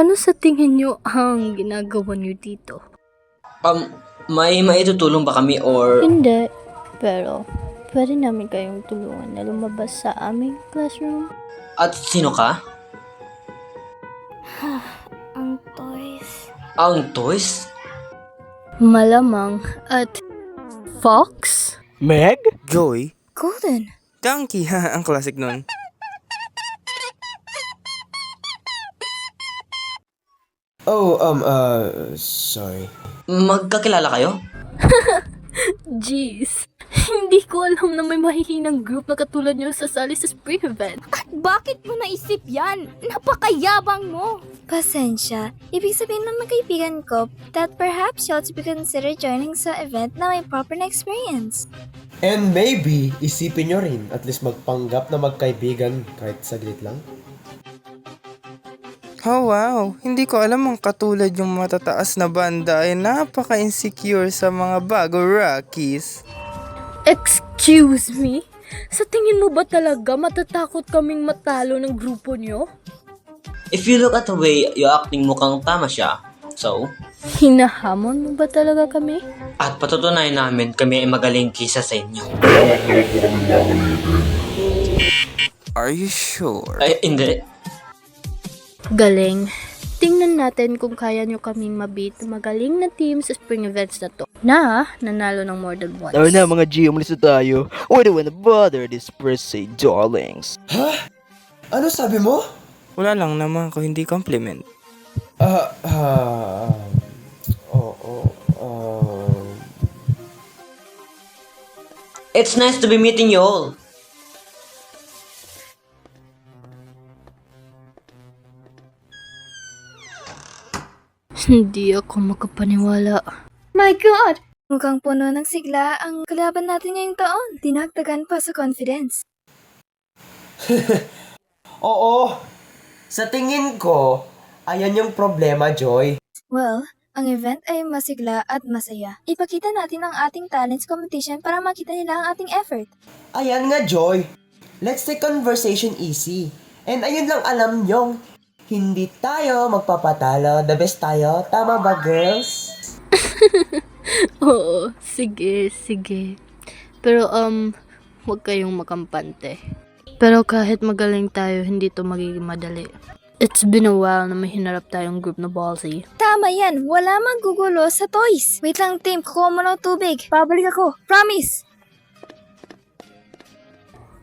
Ano sa tingin niyo ang ginagawa niyo dito? May maitutulong ba kami or... Hindi, pero pwede namin kayong tulungan na lumabas sa aming classroom. At sino ka? Ang toys. Ang toys? Malamang at Fox? Meg? Joy? Golden. Donkey, ha? Ang classic nun. Sorry. Magkakilala kayo? Jeez. Hindi ko alam na may mahihinang group na katulad niyo sasali sa spring event. Bakit mo naisip yan? Napakayabang mo! Pasensya. Ibig sabihin ng mga kaibigan ko that perhaps you ought to be consider joining sa event na may proper na experience. And maybe, isipin nyo rin, at least magpanggap na magkaibigan kahit saglit lang. Oh wow, hindi ko alam ang katulad yung matataas na banda ay napaka-insecure sa mga bago Rockies. Excuse me? Sa tingin mo ba talaga matatakot kaming matalo ng grupo niyo? If you look at the way you acting, mukhang tama siya. So, Hinahamon mo ba talaga kami? at patutunayan namin kami ay magaling kisa sa inyo. Are you sure? Ay, hindi. Galing. Tingnan natin kung kaya nyo kaming mabit na magaling na team sa spring events na to. Na nanalo ng more than once. Tara na mga G, umalis na tayo. We don't wanna bother these per se darlings. Ano sabi mo? Wala lang naman kung hindi compliment. It's nice to be meeting you all. Hindi ako makapaniwala. My God! Mukhang puno ng sigla ang kalaban natin ngayong taon. Dinagdagan pa sa confidence. Oo. Sa tingin ko, ayan yung problema, Joy. Well, ang event ay masigla at masaya. Ipakita natin ang ating talents competition para makita nila ang ating effort. Ayan nga, Joy. Let's take conversation easy. And ayun lang alam nyong, hindi tayo magpapatalo. The best tayo. Tama ba, girls? Oo, sige. Pero huwag kayong makampante. Pero kahit magaling tayo, hindi to magiging madali. It's been a while na may hinarap tayong group na ballsy. Tama yan, wala magugulo sa toys. Wait lang team, kukuha mo ng tubig. Babalik ako, promise!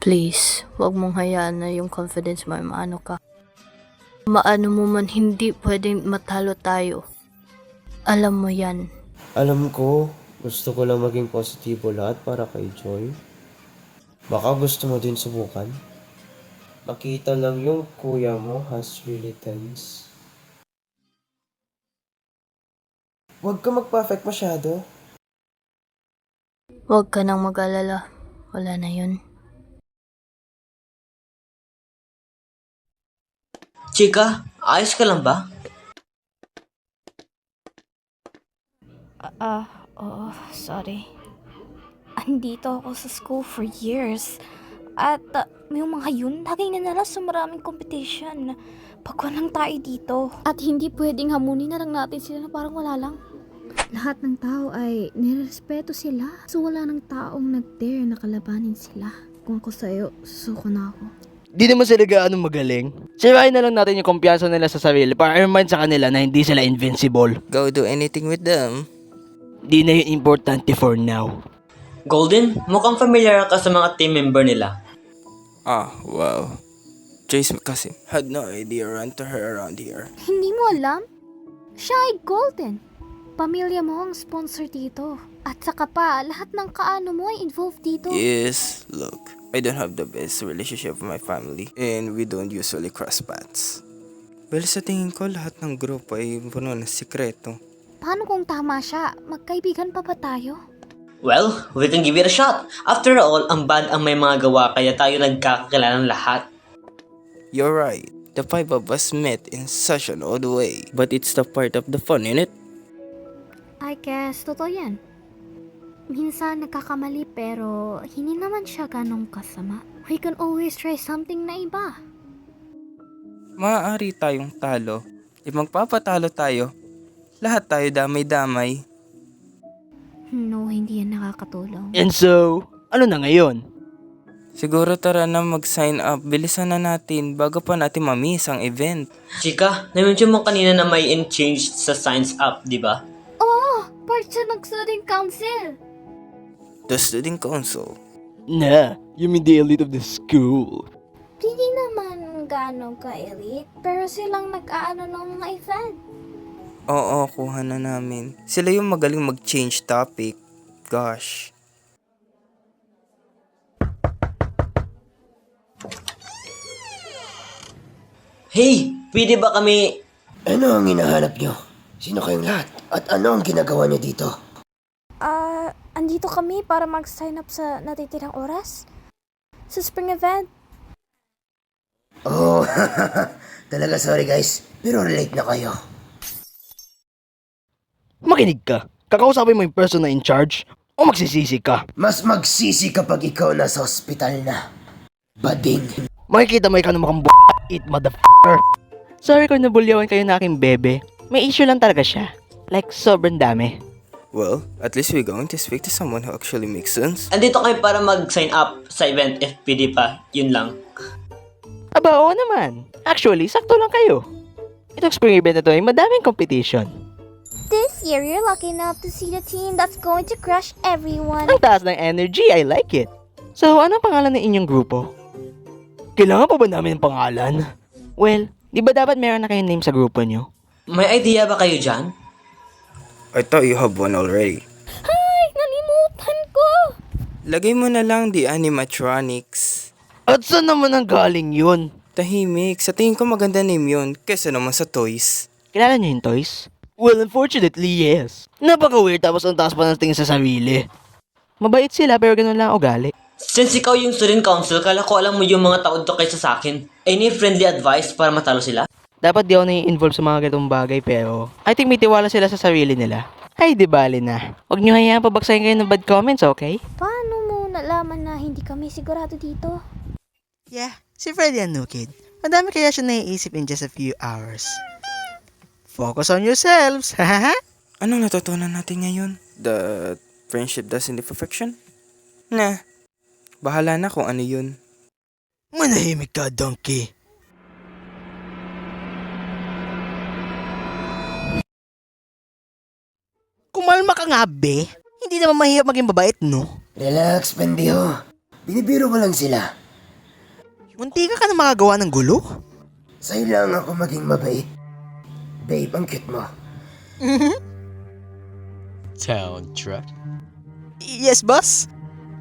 Please, huwag mong hayaan na yung confidence mo ay maano ka. Maano mo man hindi pwedeng matalo tayo. Alam mo yan. Alam ko, gusto ko lang maging positibo lahat para kay Joy. Baka gusto mo din subukan. Makita lang yung kuya mo has really tense. Huwag ka mag-perfect masyado. Huwag ka nang mag-alala. Wala na yun. Chika, ayos ka lang ba? Oo, sorry. Andito ako sa school for years. At yung mga yun, lagay na nalang sa maraming competition. Pagwan lang tayo dito. At hindi pwedeng hamunin na lang natin sila na parang wala lang. Lahat ng tao ay nirespeto sila. So wala ng taong nag-dare na kalabanin sila. Kung ako sa'yo, susuko na ako. Di naman sila gaano magaling. Sirain na lang natin yung kumpiyansa nila sa sarili para i-remind sa kanila na hindi sila invincible. Go do anything with them. Di na yun importante for now. Golden, mukhang familiar ka sa mga team member nila. Ah, wow. Jace kasi had no idea run to her around here. Hindi mo alam? Siya ay Golden. Pamilya mo ang sponsor dito. At saka pa, lahat ng kaano mo ay involved dito. Yes, look. I don't have the best relationship with my family. And we don't usually cross paths. Well, sa tingin ko, lahat ng grupo ay puno ng sikreto. Paano kung tama siya? Magkaibigan pa ba tayo? Well, we can give it a shot. After all, ang band ang may mga gawa kaya tayo nagkakakilala ng lahat. You're right. The five of us met in such an odd way. But it's the part of the fun, innit? I guess, totoo yan. Minsan nagkakamali pero hindi naman siya ganong kasama. We can always try something na iba. Maaari tayong talo. If magpapatalo tayo, lahat tayo damay-damay. No, hindi yan nakakatulong. And so, ano na ngayon? Siguro tara na mag-sign up. Bilisan na natin bago pa natin mamiss ang event. Chika, na-mention mo kanina na may in-change sa Signs Up, di ba? Part siya ng student council. The student council. Nah, you mean the elite of the school. Hindi naman gaano ka-elite, pero silang nag-aano ng mga event. Oo, kuha na namin. Sila yung magaling mag-change topic. Gosh. Hey, pwede ba kami... Ano ang hinahanap nyo? Sino kayong lahat? At ano ang ginagawa nyo dito? Andito kami para mag-sign up sa natitirang oras. Sa spring event. Oh, talaga sorry guys. Pero late na kayo. Makinig ka. Kakausapin mo yung person na in charge o magsisisi ka. Mas magsisi kapag ikaw nasa ospital na. Bading. Makikita mo ikaw na mukhang eat motherfucker. Sorry kung nabulyawan kayo na aking bebe. May issue lang talaga siya. Like, sobrang dami. Well, at least we're going to speak to someone who actually makes sense. Andito kami para mag-sign up sa event if pwede pa. Yun lang. Aba, oo naman. Actually, sakto lang kayo. Itong spring event na to ay madaming competition. This year, you're lucky enough to see the team that's going to crush everyone. Ang taas ng energy, I like it. So, anong pangalan ng inyong grupo? Kailangan pa ba namin ng pangalan? Well, di ba dapat meron na kayong name sa grupo nyo? May idea ba kayo dyan? I thought you have one already. Ay, nalimutan ko! Lagay mo na lang the animatronics. At saan naman ang galing yun? Tahimik, sa tingin ko maganda name yun, kesa naman sa toys. Kilala nyo yung toys? Well, unfortunately, yes. Napaka-weird tapos ang taas pa ng tingin sa sarili. Mabait sila pero ganun lang ugali. Since ikaw yung student council, kala ko alam mo yung mga taon to kaysa sa akin. Any friendly advice para matalo sila? Dapat di ako nai-involve sa mga ganitong bagay pero I think may tiwala sila sa sarili nila. Ay, di bali na. Huwag nyo hayaan pabagsahin kayo ng bad comments, okay? Paano mo nalaman na hindi kami sigurado dito? Yeah, si Freddy and New Kid. Madami kaya siya naiisip in just a few hours. Focus on yourselves, hahaha. Anong natutunan natin ngayon? That friendship doesn't need perfection? Nah, bahala na kung ano yun. Manahimik ka, donkey. Kumalma ka nga, be. Hindi naman mahirap maging babait, no? Relax, pendeho. Binibiro ko lang sila. Munti ka na makagawa ng gulo? Sa'yo lang ako maging mabait. Babe, ang cute mo. Town track. Yes, boss?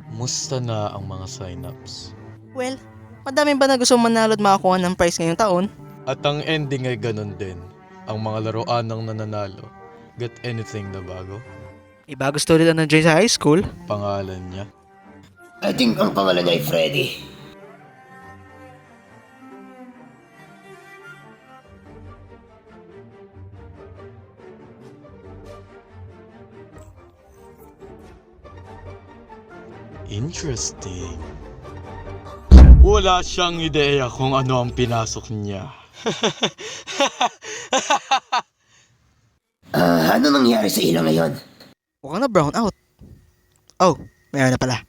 Musta na ang mga sign-ups? Well, madami ba na gusto manalo at makakuha ng prize ngayong taon? At ang ending ay ganun din. Ang mga laruan ng nananalo. Get anything na bago? Iba gusto rin na join sa high school. Pangalan niya? I think ang pangalan niya ay Freddy. Interesting. Wala siyang ideya kung ano ang pinasok niya. Ano nangyari sa ilo ngayon? Mukhang na brown out. Oh, mayroon na pala.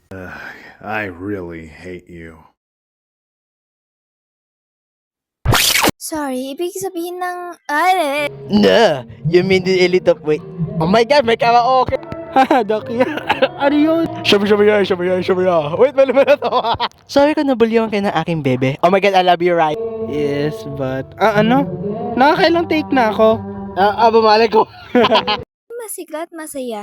I really hate you. Sorry, ibig sabihin ng... Nah, you mean the elite of... Wait. Oh my God, may karaoke. Haha, Doki. Ano yun? Shabi-shabi-ya. Wait, mali na to. Sorry kung nabulyawan kayo ng aking bebe. Oh my God, I love you, right? Yes, but... ano? Nakakailang take na ako. Bumalay ko. Masigla at masaya,